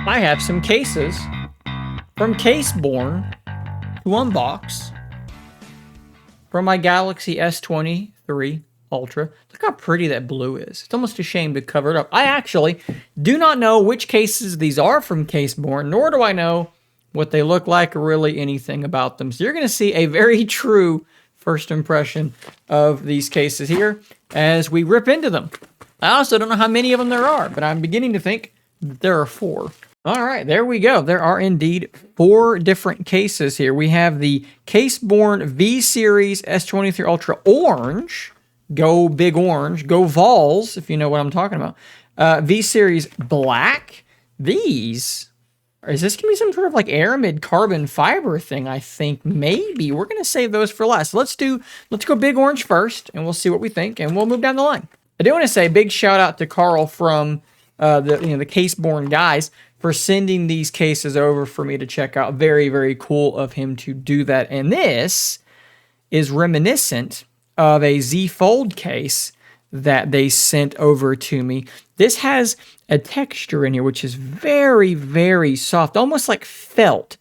I have some cases from CaseBorne to unbox from my Galaxy S23 Ultra. Look how pretty that blue is. It's almost a shame to cover it up. I actually do not know which cases these are from CaseBorne, nor do I know what they look like or really anything about them. So you're going to see a very true first impression of these cases here as we rip into them. I also don't know how many of them there are, but I'm beginning to think there are 4. All right, there we go. There are indeed 4 different cases here. We have the CaseBorne V-Series S23 Ultra Orange. Go big orange. Go Vols, if you know what I'm talking about. V-Series Black. These... Is this going to be some sort of like Aramid carbon fiber thing, I think? Maybe. We're going to save those for last. Let's go big orange first, and we'll see what we think, and we'll move down the line. I do want to say a big shout out to Carl from the CaseBorne guys for sending these cases over for me to check out. Very, very cool of him to do that. And this is reminiscent of a Z Fold case that they sent over to me. This has a texture in here which is very, very soft, almost like felt.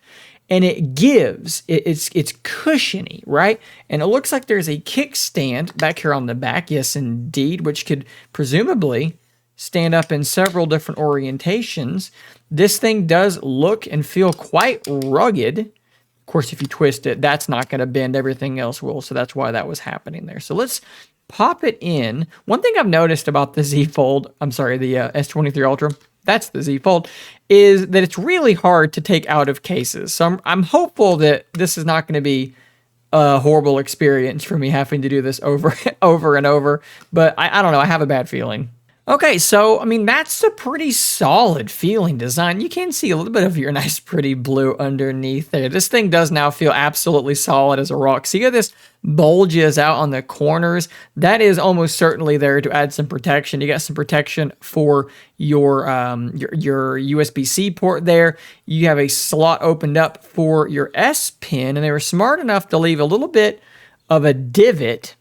And it gives, it's cushiony, right? And it looks like there's a kickstand back here on the back, yes indeed, which could presumably stand up in several different orientations. This thing does look and feel quite rugged. Of course, if you twist it, that's not going to bend. Everything else will, so that's why that was happening there. So let's pop it in. One thing I've noticed about the Z Fold, the S23 Ultra, that's the Z Fold, is that it's really hard to take out of cases. So I'm hopeful that this is not going to be a horrible experience for me having to do this over and over. But I don't know. I have a bad feeling. Okay, so, I mean, that's a pretty solid feeling design. You can see a little bit of your nice, pretty blue underneath there. This thing does now feel absolutely solid as a rock. See how this bulges out on the corners? That is almost certainly there to add some protection. You got some protection for your USB-C port there. You have a slot opened up for your S pin, and they were smart enough to leave a little bit of a divot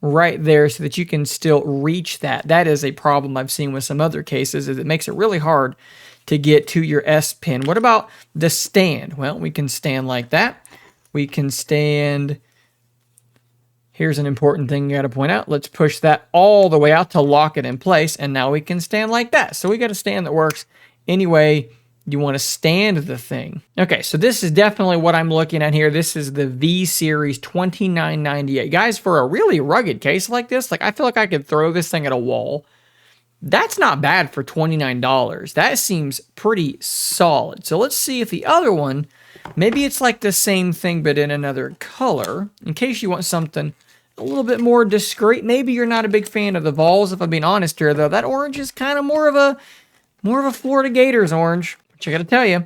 right there so that you can still reach that. That is a problem I've seen with some other cases, is it makes it really hard to get to your S pin. What about the stand? Well, we can stand like that. We can stand... Here's an important thing you got to point out. Let's push that all the way out to lock it in place, and now we can stand like that. So we got a stand that works any way you want to stand the thing. Okay, so this is definitely what I'm looking at here. This is the V-Series $29.98. Guys, for a really rugged case like this, like I feel like I could throw this thing at a wall. That's not bad for $29. That seems pretty solid. So let's see if the other one, maybe it's like the same thing but in another color, in case you want something a little bit more discreet. Maybe you're not a big fan of the Vols, if I'm being honest here, though. That orange is kind of more of a Florida Gators orange, which I gotta tell you,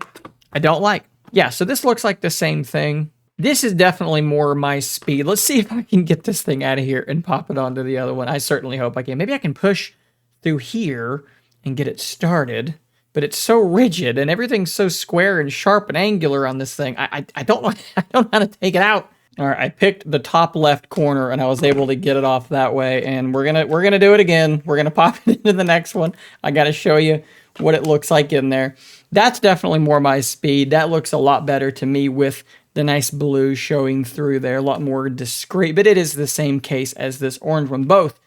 I don't like. Yeah, so this looks like the same thing. This is definitely more my speed. Let's see if I can get this thing out of here and pop it onto the other one. I certainly hope I can. Maybe I can push through here and get it started, but it's so rigid and everything's so square and sharp and angular on this thing. I don't know, I don't know how to take it out. All right, I picked the top left corner and I was able to get it off that way, and we're gonna do it again. We're gonna pop it into the next one. I gotta show you what it looks like in there. That's definitely more my speed. That looks a lot better to me with the nice blue showing through there, a lot more discreet, but it is the same case as this orange one. Both,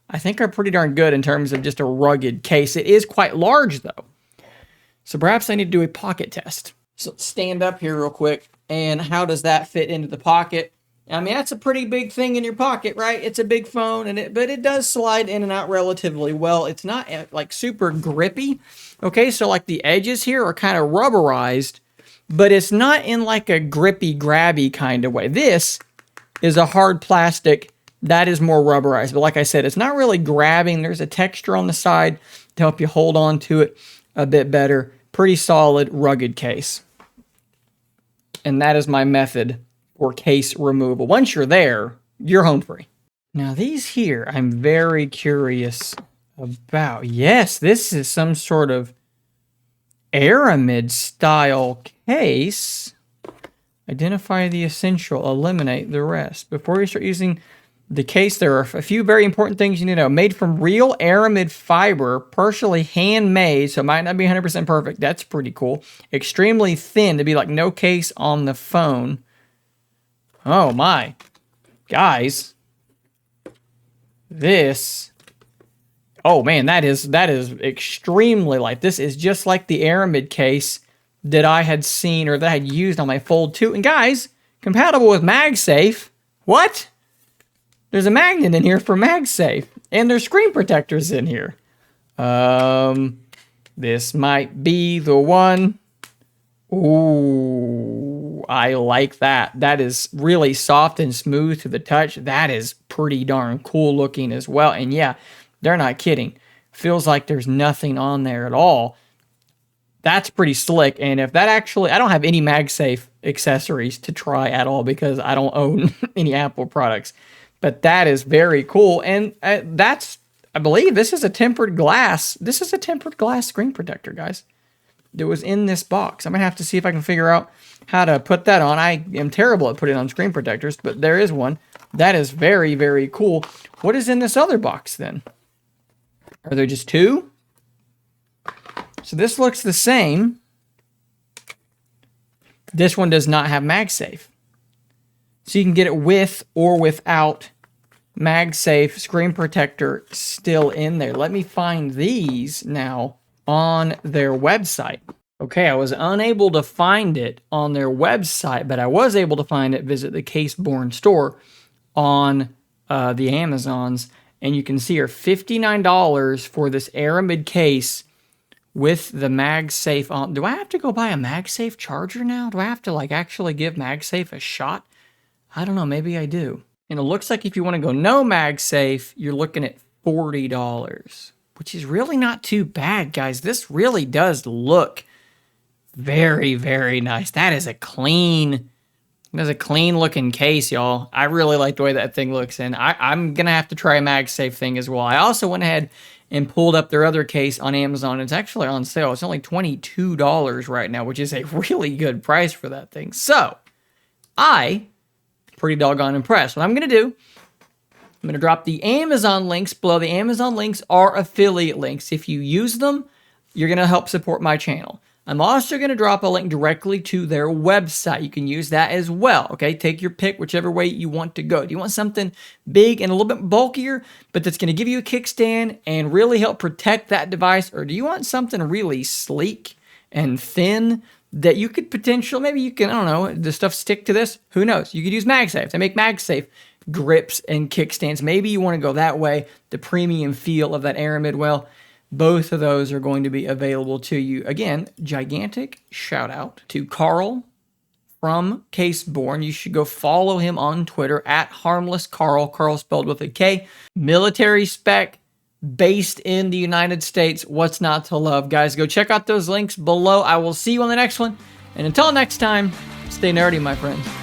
I think, are pretty darn good in terms of just a rugged case. It is quite large, though. So perhaps I need to do a pocket test. So let's stand up here real quick, and how does that fit into the pocket? I mean, that's a pretty big thing in your pocket, right? It's a big phone, but it does slide in and out relatively well. It's not like super grippy. Okay, so like the edges here are kind of rubberized, but it's not in like a grippy, grabby kind of way. This is a hard plastic that is more rubberized, but like I said, it's not really grabbing. There's a texture on the side to help you hold on to it a bit better. Pretty solid, rugged case. And that is my method for case removal. Once you're there, you're home free. Now these here, I'm very curious about. Yes, this is some sort of Aramid style case. Identify the essential, eliminate the rest. Before you start using the case, there are a few very important things you need to know. Made from real Aramid fiber, partially handmade, so it might not be 100% perfect. That's pretty cool. Extremely thin to be like no case on the phone. Oh my. Guys. This. Oh man, that is extremely light. This is just like the Aramid case that I had seen or that I had used on my Fold 2. And guys, compatible with MagSafe. What? There's a magnet in here for MagSafe. And there's screen protectors in here. This might be the one. Ooh, I like that. That is really soft and smooth to the touch. That is pretty darn cool looking as well. And yeah, they're not kidding. Feels like there's nothing on there at all. That's pretty slick. And if that actually, I don't have any MagSafe accessories to try at all because I don't own any Apple products. But that is very cool. And that's, I believe this is a tempered glass. This is a tempered glass screen protector, guys. That was in this box. I'm going to have to see if I can figure out how to put that on. I am terrible at putting on screen protectors, but there is one. That is very, very cool. What is in this other box then? Are there just two? So this looks the same. This one does not have MagSafe. So you can get it with or without MagSafe screen protector still in there. Let me find these now on their website. Okay, I was unable to find it on their website, but I was able to find it, visit the CaseBorne store on the Amazons. And you can see here, $59 for this Aramid case with the MagSafe on. Do I have to go buy a MagSafe charger now? Do I have to like actually give MagSafe a shot? I don't know, maybe I do. And it looks like if you want to go no MagSafe, you're looking at $40, which is really not too bad, guys. This really does look very, very nice. That is a clean looking case, y'all. I really like the way that thing looks, and I'm going to have to try a MagSafe thing as well. I also went ahead and pulled up their other case on Amazon. It's actually on sale. It's only $22 right now, which is a really good price for that thing. So, pretty doggone impressed. What I'm going to do, I'm going to drop the Amazon links below. The Amazon links are affiliate links. If you use them, you're going to help support my channel. I'm also going to drop a link directly to their website. You can use that as well, okay? Take your pick, whichever way you want to go. Do you want something big and a little bit bulkier, but that's going to give you a kickstand and really help protect that device? Or do you want something really sleek and thin that you could potentially, maybe you can, I don't know, does stuff stick to this? Who knows? You could use MagSafe. They make MagSafe grips and kickstands. Maybe you want to go that way, the premium feel of that Aramid. Well, both of those are going to be available to you. Again, gigantic shout out to Carl from CaseBorne. You should go follow him on Twitter at HarmlessCarl. Carl spelled with a K. Military spec, based in the United States. What's not to love? Guys, go check out those links below. I will see you on the next one. And until next time, stay nerdy, my friends.